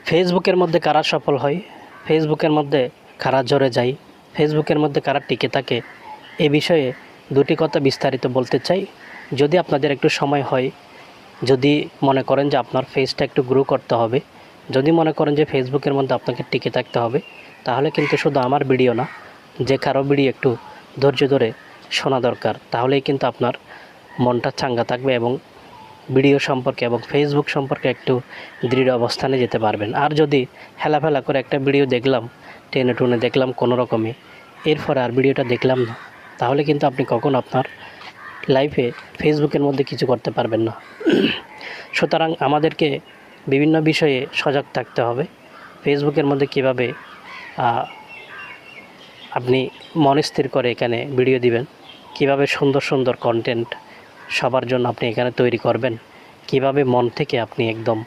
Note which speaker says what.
Speaker 1: ফেসবুকের মধ্যে কারা সফল হয়, ফেসবুকের মধ্যে কারা ঝরে যায়, ফেসবুকের মধ্যে কারা টিকে থাকে, এ বিষয়ে দুটি কথা বিস্তারিত বলতে চাই। যদি আপনাদের একটু সময় হয়, যদি মনে করেন যে আপনার ফেসটা একটু গ্রো করতে হবে, যদি মনে করেন যে ফেসবুকের মধ্যে আপনাকে টিকে থাকতে হবে, তাহলে কিন্তু শুধু আমার ভিডিও না, যে কারো ভিডিও একটু ধৈর্য ধরে শোনা দরকার। তাহলেই কিন্তু আপনার মনটা চাঙ্গা থাকবে এবং ভিডিও সম্পর্কে এবং ফেসবুক সম্পর্কে একটু দৃঢ় অবস্থানে যেতে পারবেন। আর যদি হেলাফেলা করে একটা ভিডিও দেখলাম, টেনে টুনে দেখলাম কোনো রকমে, এরপরে আর ভিডিওটা দেখলাম না, তাহলে কিন্তু আপনি কখনো আপনার লাইফে ফেসবুকের মধ্যে কিছু করতে পারবেন না। সুতরাং আমাদেরকে বিভিন্ন বিষয়ে সজাগ থাকতে হবে। ফেসবুকের মধ্যে কীভাবে আপনি মন স্থির করে এখানে ভিডিও দিবেন, কিভাবে সুন্দর সুন্দর কন্টেন্ট সবার জন্য আপনি এখানে তৈরি করবেন, কিভাবে মন থেকে আপনি একদম